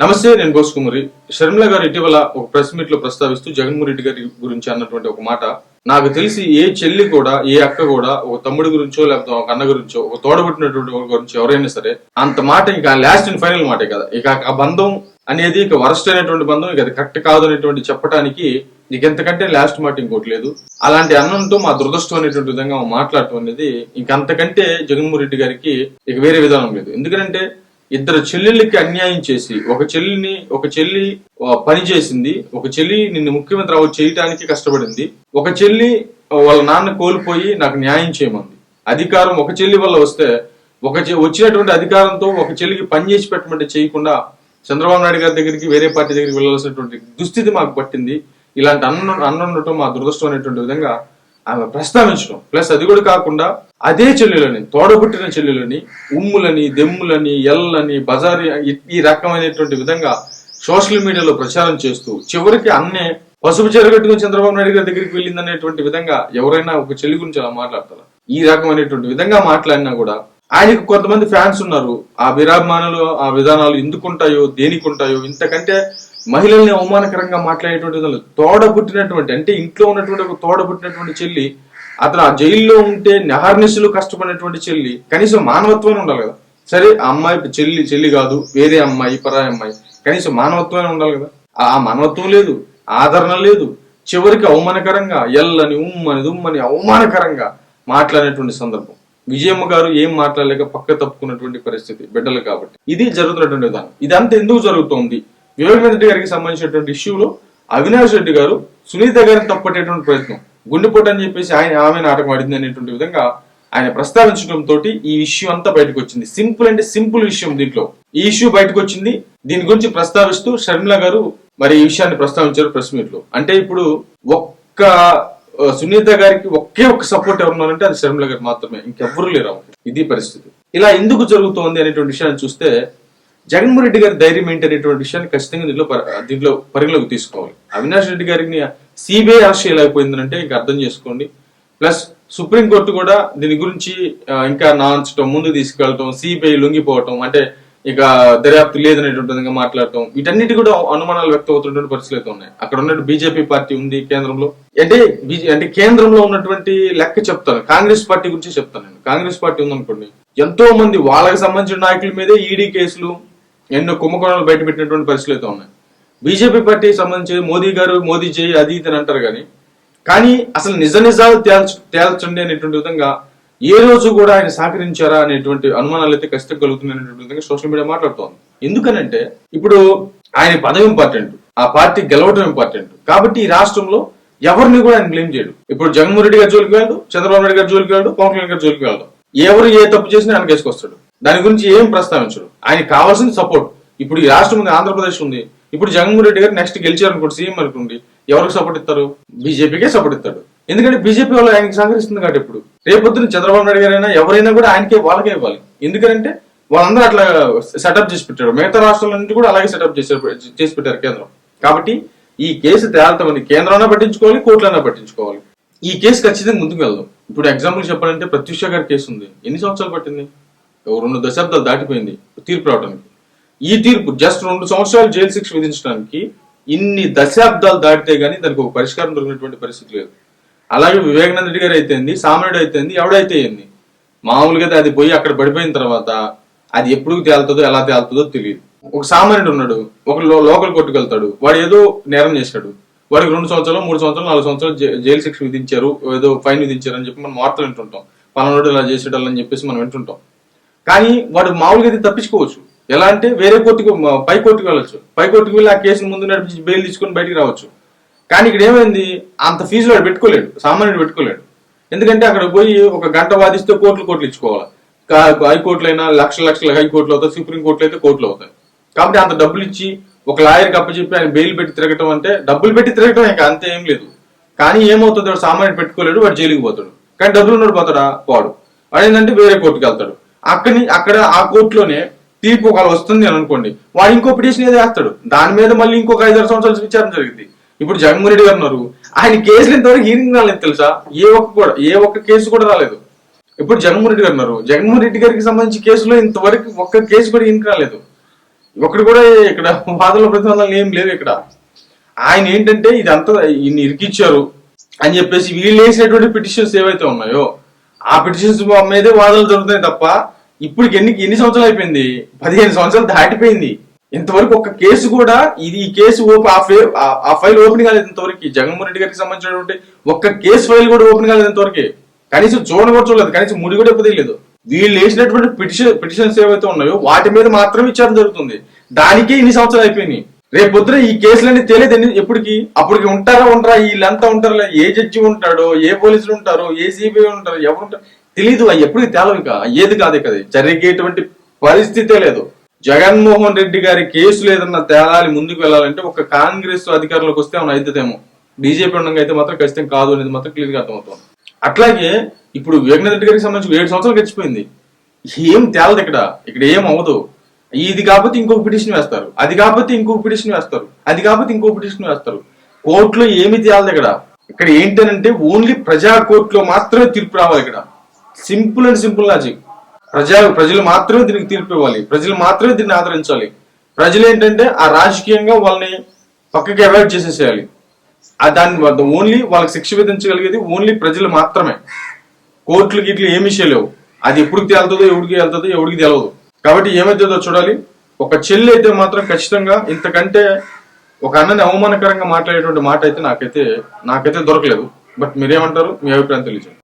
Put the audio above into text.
నమస్తే, నేను బోస్ కుమారి. షర్మిల గారు ఇటీవల ఒక ప్రెస్ మీట్ లో ప్రస్తావిస్తూ జగన్మోహన్ రెడ్డి గారి గురించి అన్నటువంటి ఒక మాట, నాకు తెలిసి ఏ చెల్లి కూడా, ఏ అక్క కూడా ఒక తమ్ముడి గురించో లేకపోతే ఒక అన్న గురించో, ఒక తోడబుట్టినటువంటి గురించి ఎవరైనా సరే అంత మాట ఇంకా లాస్ట్ అండ్ ఫైనల్ మాటే కదా. ఇక ఆ బంధం అనేది ఇక వరస్ట్ అయినటువంటి బంధం, ఇక అది కరెక్ట్ కాదు అనేటువంటి చెప్పడానికి ఇక ఎంతకంటే లాస్ట్ మాట ఇంకోటి లేదు. అలాంటి అన్నంతో మా దురదృష్టం అనేటువంటి విధంగా మాట్లాడటం అనేది ఇంకంతకంటే జగన్మోహన్ రెడ్డి గారికి ఇక వేరే విధానం లేదు. ఎందుకంటే ఇద్దరు చెల్లెళ్ళకి అన్యాయం చేసి, ఒక చెల్లి పని చేసింది, ఒక చెల్లి నిన్ను ముఖ్యమంత్రి చేయటానికి కష్టపడింది, ఒక చెల్లి వాళ్ళ నాన్న కోల్పోయి నాకు న్యాయం చేయమంది. అధికారం ఒక చెల్లి వల్ల వస్తే వచ్చినటువంటి అధికారంతో ఒక చెల్లికి పని చేసి పెట్టమంటే చేయకుండా చంద్రబాబు నాయుడు గారి దగ్గరికి, వేరే పార్టీ దగ్గరికి వెళ్ళాల్సినటువంటి దుస్థితి మాకు పట్టింది. ఇలాంటి అన్న ఉండటం మా దురదృష్టం అనేటువంటి విధంగా ఆమె ప్రస్తావించడం. ప్లస్ అది కూడా కాకుండా అదే చెల్లెలని, తోడబుట్టిన చెల్లెలని ఉమ్ములని, దెమ్ములని, ఎల్లని, బజారి ఈ రకమైనటువంటి విధంగా సోషల్ మీడియాలో ప్రచారం చేస్తూ చివరికి అన్నే పసుపు చెరగట్టుకుని చంద్రబాబు నాయుడు గారి దగ్గరికి వెళ్ళిందనేటువంటి విధంగా ఎవరైనా ఒక చెల్లి గురించి అలా మాట్లాడతారా? ఈ రకమైనటువంటి విధంగా మాట్లాడినా కూడా ఆయనకు కొంతమంది ఫ్యాన్స్ ఉన్నారు. ఆ విరామానాలు, ఆ విధానాలు ఎందుకుంటాయో, దేనికి ఉంటాయో, ఇంతకంటే మహిళల్ని అవమానకరంగా మాట్లాడేటువంటి తోడబుట్టినటువంటి, అంటే ఇంట్లో ఉన్నటువంటి ఒక తోడబుట్టినటువంటి చెల్లి, అతను ఆ జైల్లో ఉంటే నెహార్నిసులు కష్టపడినటువంటి చెల్లి, కనీసం మానవత్వం ఉండాలి కదా. సరే, ఆ అమ్మాయి చెల్లి కాదు, వేరే అమ్మాయి, పరాయి అమ్మాయి, కనీసం మానవత్వమే ఉండాలి కదా. ఆ మానవత్వం లేదు, ఆదరణ లేదు. చివరికి అవమానకరంగా ఎల్లని, ఉమ్మని, దుమ్మని అవమానకరంగా మాట్లాడినటువంటి సందర్భం. విజయమ్మ గారు ఏం మాట్లాడలేక పక్క తప్పుకున్నటువంటి పరిస్థితి బిడ్డలు కాబట్టి. ఇది జరుగుతున్నటువంటి విధానం. ఇదంతా ఎందుకు జరుగుతోంది? వివేకానంద రెడ్డి గారికి సంబంధించినటువంటి ఇష్యూలో అవినాష్ రెడ్డి గారు సునీత గారిని తప్పట్టేటువంటి ప్రయత్నం, గుండెపోటు అని చెప్పేసి ఆమె నాటకం ఆడింది అనేటువంటి విధంగా ఆయన ప్రస్తావించడంతో ఈ ఇష్యూ అంతా బయటకు వచ్చింది. సింపుల్ అంటే సింపుల్ విషయం. దీంట్లో ఈ ఇష్యూ బయటకు వచ్చింది. దీని గురించి ప్రస్తావిస్తూ షర్మిల గారు మరి ఈ విషయాన్ని ప్రస్తావించారు ప్రెస్ మీట్ లో. అంటే ఇప్పుడు ఒక్క సునీత గారికి ఒక్క సపోర్ట్ ఎవరున్నారంటే అది షర్మిల గారు మాత్రమే, ఇంకెవ్వరూ లేరు. ఇది పరిస్థితి. ఇలా ఎందుకు జరుగుతోంది అనేటువంటి విషయాన్ని చూస్తే జగన్మోహన్ రెడ్డి గారి ధైర్యం ఏంటి అనేటువంటి విషయాన్ని ఖచ్చితంగా దీంట్లో పరిగణలోకి తీసుకోవాలి. అవినాష్ రెడ్డి గారిని సిబిఐ అరెస్ట్ చేయలేకపోయిందంటే ఇంకా అర్థం చేసుకోండి. ప్లస్ సుప్రీంకోర్టు కూడా దీని గురించి ఇంకా నాంచడం, ముందు తీసుకెళ్ళటం, సిబిఐ లొంగిపోవటం, అంటే ఇక దర్యాప్తు లేదనేటువంటి విధంగా మాట్లాడటం, వీటన్నిటి కూడా అనుమానాలు వ్యక్తం అవుతున్నటువంటి పరిస్థితులు అయితే ఉన్నాయి. అక్కడ ఉన్నట్టు బీజేపీ పార్టీ ఉంది కేంద్రంలో. అంటే కేంద్రంలో ఉన్నటువంటి లెక్క చెప్తాను, కాంగ్రెస్ పార్టీ గురించి చెప్తాను నేను. కాంగ్రెస్ పార్టీ ఉందనుకోండి, ఎంతో మంది వాళ్ళకి సంబంధించిన నాయకుల మీదే ఈడీ కేసులు, ఎన్నో కుంభకోణాలు బయటపెట్టినటువంటి పరిస్థితులు అయితే ఉన్నాయి. బీజేపీ పార్టీకి సంబంధించి మోదీ చేయి అది ఇది అని అంటారు కానీ అసలు నిజాలు తేల్చండి అనేటువంటి విధంగా ఏ రోజు కూడా ఆయన సహకరించారా అనేటువంటి అనుమానాలు అయితే ఖచ్చితంగా కలుగుతున్నాయనేటువంటి విధంగా సోషల్ మీడియా మాట్లాడుతోంది. ఎందుకనంటే ఇప్పుడు ఆయన పదవి ఇంపార్టెంట్, ఆ పార్టీ గెలవడం ఇంపార్టెంట్. కాబట్టి ఈ రాష్ట్రంలో ఎవరిని కూడా ఆయన బ్లేమ్ చేయడు. ఇప్పుడు జగన్మోహన్ రెడ్డి గారి జోలికి వెళ్ళడు, చంద్రబాబు నాయుడు గారి జోలికి వెళ్ళడు, పవన్ కళ్యాణ్ గారి జోలికి వెళ్ళడు. ఎవరు ఏ తప్పు చేసినా ఆయన కేసుకొస్తాడు. దాని గురించి ఏం ప్రస్తావించడు. ఆయనకి కావాల్సిన సపోర్ట్. ఇప్పుడు ఈ రాష్ట్రం ఉంది, ఆంధ్రప్రదేశ్ ఉంది. ఇప్పుడు జగన్మోహన్ రెడ్డి గారు నెక్స్ట్ గెలిచారనుకోండి, సీఎం అనుకోండి, ఎవరికి సపోర్ట్ ఇస్తారు? బీజేపీకే సపోర్ట్ ఇస్తాడు. ఎందుకంటే బీజేపీ వాళ్ళు ఆయనకి సహకరిస్తుంది కాబట్టి. ఇప్పుడు రేపొద్దున చంద్రబాబు నాయుడు గారైనా ఎవరైనా కూడా వాళ్ళకే ఇవ్వాలి. ఎందుకంటే వాళ్ళందరూ అట్లా సెటప్ చేసి పెట్టారు. మిగతా రాష్ట్రాల నుంచి కూడా అలాగే సెటప్ చేసి పెట్టారు కేంద్రం. కాబట్టి ఈ కేసు తేల్తామని కేంద్రాన్ని పట్టించుకోవాలి, కోర్టులైనా పట్టించుకోవాలి. ఈ కేసు ఖచ్చితంగా ముందుకు వెళ్దాం. ఇప్పుడు ఎగ్జాంపుల్ చెప్పాలంటే ప్రత్యూష గారి కేసు ఉంది. ఎన్ని సంవత్సరాలు పట్టింది? 2 దశాబ్దాలు దాటిపోయింది తీర్పు రావడానికి. ఈ తీర్పు జస్ట్ 2 సంవత్సరాలు జైలు శిక్ష విధించడానికి ఇన్ని దశాబ్దాలు దాటితే గానీ దానికి ఒక పరిష్కారం దొరికినటువంటి పరిస్థితి లేదు. అలాగే వివేకానంద రెడ్డి గారు అయితేంది, సామాన్యుడు అయితేంది, ఎవడైతే ఏంది, మామూలుగా అది పోయి అక్కడ పడిపోయిన తర్వాత అది ఎప్పుడు తేలుతుందో, ఎలా తేలుతుందో తెలియదు. ఒక సామాన్యుడు ఉన్నాడు, ఒక లోకల్ కోర్టుకు వెళ్తాడు, వాడు ఏదో నేరం చేశాడు, వాడికి 2 సంవత్సరాలు, 3 సంవత్సరాలు, 4 సంవత్సరాలు జైలు శిక్ష విధించారు, ఏదో ఫైన్ విధించారు అని చెప్పి మనం వార్తలు వింటుంటాం. పలానాడు ఇలా చేసేటాలని చెప్పేసి మనం వింటుంటాం. కానీ వాడు మామూలుగా అయితే తప్పించుకోవచ్చు. ఎలా అంటే వేరే కోర్టుకు, పై కోర్టుకు వెళ్ళొచ్చు. పై కోర్టుకు వెళ్ళి ఆ కేసును ముందు నడిపించి బెయిల్ తీసుకుని బయటికి రావచ్చు. కానీ ఇక్కడ ఏమైంది, అంత ఫీజులు వాడు పెట్టుకోలేడు, సామాన్యుడు పెట్టుకోలేడు. ఎందుకంటే అక్కడ పోయి ఒక గంట వాదిస్తే కోట్లు ఇచ్చుకోవాలి. హైకోర్టులు అయినా లక్షల హైకోర్టులు అవుతాయి, సుప్రీంకోర్టులు అయితే కోర్టులు అవుతాయి. కాబట్టి అంత డబ్బులు ఇచ్చి ఒక లాయర్కి అప్పచెప్పి ఆయన బెయిల్ పెట్టి తిరగటం అంటే డబ్బులు పెట్టి తిరగటం ఇంకా అంతే ఏం లేదు. కానీ ఏమవుతుంది, వాడు సామాన్యుడు పెట్టుకోలేడు, వాడు జైలుకి పోతాడు. కానీ డబ్బులు ఉన్నాడు పోతాడా? వాడు ఏంటంటే వేరే కోర్టుకి వెళ్తాడు. అక్కడ ఆ కోర్టులోనే తీర్పు ఒకవేళ వస్తుంది అని అనుకోండి, వాడు ఇంకో పిటిషన్ ఏదో వేస్తాడు. దాని మీద మళ్ళీ ఇంకొక 5-6 సంవత్సరాలు విచారణ జరిగింది. ఇప్పుడు జగన్మోహన్ రెడ్డి గారు ఉన్నారు, ఆయన కేసులు ఇంతవరకు హీరింగ్ రాలేదు తెలుసా? ఏ ఒక్క కేసు కూడా రాలేదు. ఇప్పుడు జగన్మోహన్ రెడ్డి గారు ఉన్నారు, జగన్మోహన్ రెడ్డి గారికి సంబంధించి కేసులో ఇంతవరకు ఒక్క కేసు కూడా హీరింగ్ రాలేదు. ఒకటి కూడా ఇక్కడ వాదనల ప్రతివాదనలు ఏం లేవు ఇక్కడ. ఆయన ఏంటంటే ఇదంతా ఈయన ఇరికిచ్చారు అని చెప్పేసి వీళ్ళు వేసినటువంటి పిటిషన్స్ ఏవైతే ఉన్నాయో ఆ పిటిషన్స్ మీదే వాదనలు జరుగుతున్నాయి తప్ప ఇప్పుడు ఎన్ని సంవత్సరాలు అయిపోయింది? 15 సంవత్సరాలు దాటిపోయింది. ఇంతవరకు ఒక కేసు కూడా ఈ కేసు ఆ ఫైల్ ఓపెన్ కాలేదు ఇంతవరకు. జగన్మోహన్ రెడ్డి గారికి సంబంధించినటువంటి ఒక్క కేసు ఫైల్ కూడా ఓపెన్ కాలేదు ఇంతవరకు. కనీసం చూడలేదు, కనీసం ముడి కూడా ఎప్పుడు తెలియదు. వీళ్ళు వేసినటువంటి పిటిషన్స్ ఏవైతే ఉన్నాయో వాటి మీద మాత్రమే విచారణ జరుగుతుంది. దానికే ఇన్ని సంవత్సరాలు అయిపోయినాయి. రేపు పొద్దున ఈ కేసులన్నీ తెలియదు ఎప్పటికి. అప్పటికి ఉంటారా వీళ్ళంతా ఉంటారా? ఏ జడ్జి ఉంటాడో, ఏ పోలీసులు ఉంటారో, ఏ సిబిఐ ఉంటారో, ఎవరు ఉంటారో తెలీదు. అవి ఎప్పటికి తేలవిక అయ్యేది కాదే కదా, జరిగేటువంటి పరిస్థితే లేదు. జగన్మోహన్ రెడ్డి గారి కేసులు ఏదన్నా తేలాలి, ముందుకు వెళ్ళాలంటే ఒక కాంగ్రెస్ అధికారంలోకి వస్తే ఏమైనా అవుతుందేమో. బీజేపీ ఉండగా అయితే మాత్రం ఖచ్చితంగా కాదు అనేది మాత్రం క్లియర్ గా అర్థమవుతుంది. అట్లాగే ఇప్పుడు వివేకానంద రెడ్డి గారికి సంబంధించి 7 సంవత్సరాలు గడిచిపోయింది. ఏం తేలదు ఇక్కడ ఏం అవ్వదు. ఇది కాకపోతే ఇంకొక పిటిషన్ వేస్తారు, అది కాకపోతే ఇంకొక పిటిషన్ వేస్తారు, అది కాకపోతే ఇంకొక పిటిషన్ వేస్తారు. కోర్టులో ఏమి తేలదు ఇక్కడ ఏంటంటే ఓన్లీ ప్రజా కోర్టులో మాత్రమే తీర్పు రావాలి. ఇక్కడ సింపుల్ అండ్ సింపుల్ లాజిక్. ప్రజలు మాత్రమే దీనికి తీర్పు ఇవ్వాలి, ప్రజలు మాత్రమే దీన్ని ఆదరించాలి. ప్రజలు ఏంటంటే ఆ రాజకీయంగా వాళ్ళని పక్కకి అవాయిడ్ చేసేసేయాలి. దాని ఓన్లీ వాళ్ళకి శిక్ష విధించగలిగేది ఓన్లీ ప్రజలు మాత్రమే. కోర్టులు గిట్లు ఏమి చేయలేవు. అది ఎప్పటికి తేలుతుందో ఎవడికి తెలియదు. కాబట్టి ఏమైతుందో చూడాలి. ఒక చెల్లి అయితే మాత్రం ఖచ్చితంగా ఇంతకంటే ఒక అన్నని అవమానకరంగా మాట్లాడేటువంటి మాట అయితే నాకైతే దొరకలేదు. బట్ మీరేమంటారు? మీ అభిప్రాయం తెలియజేయండి.